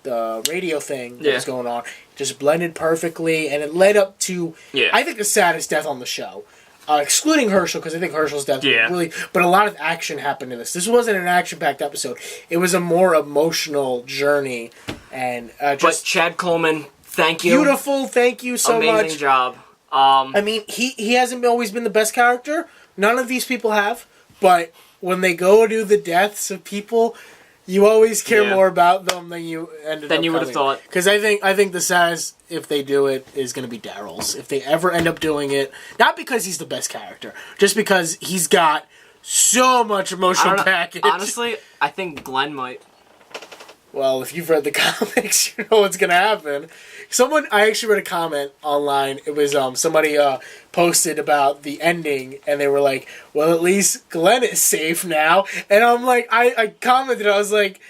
the radio thing that was going on just blended perfectly, and it led up to, I think, the saddest death on the show. Excluding Herschel, because I think Herschel's death was really... But a lot of action happened in this. This wasn't an action-packed episode. It was a more emotional journey. And But Chad Coleman, thank you. Beautiful, thank you so much. Amazing job. I mean, he hasn't always been the best character. None of these people have. But when they go do the deaths of people, you always care more about them than you would have thought. Because I think the saddest, if they do it, is going to be Daryl's. If they ever end up doing it, not because he's the best character, just because he's got so much emotional package. Honestly, I think Glenn might. Well, if you've read the comics, you know what's going to happen. I actually read a comment online. It was somebody posted about the ending, and they were like, well, at least Glenn is safe now. And I'm like, I commented, I was like,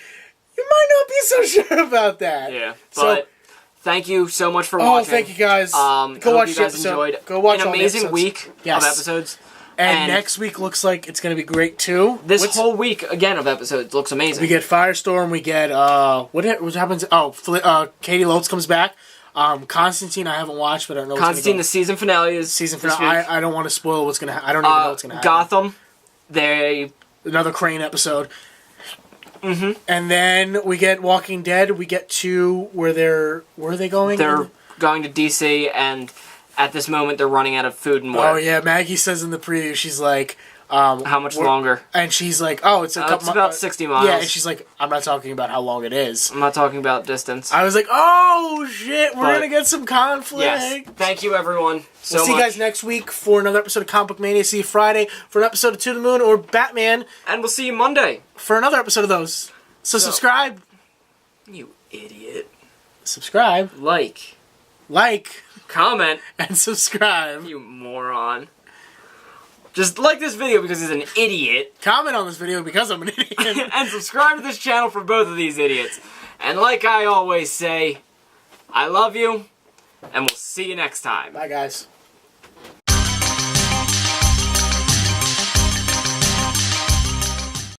you might not be so sure about that. Yeah, but thank you so much for watching. Oh, thank you guys. Go watch the episode. Enjoyed. Go watch an all the amazing episodes. week of episodes. And next week looks like it's going to be great, too. This whole week, again, of episodes looks amazing. We get Firestorm, we get, what happens? Oh, Katie Lotz comes back. Constantine, I haven't watched, but I don't know what's Constantine, the season finale is season finale. I don't want to spoil what's going to happen. I don't even know what's going to happen. Gotham, another Crane episode. Mm-hmm. And then we get Walking Dead. We get to where are they going? They're going to DC, and at this moment, they're running out of food and water. Oh, yeah. Maggie says in the preview, she's like... how much longer? And she's like, oh, it's about 60 miles. Yeah, and she's like, I'm not talking about how long it is. I'm not talking about distance. I was like, oh, shit, we're going to get some conflict. Yes. Thank you, everyone, We'll see you guys next week for another episode of Comic Book Mania. See you Friday for an episode of To the Moon or Batman. And we'll see you Monday for another episode of those. So subscribe. You idiot. Subscribe. Like. Comment. And subscribe. You moron. Just like this video because he's an idiot. Comment on this video because I'm an idiot. And subscribe to this channel for both of these idiots. And like I always say, I love you, and we'll see you next time. Bye, guys.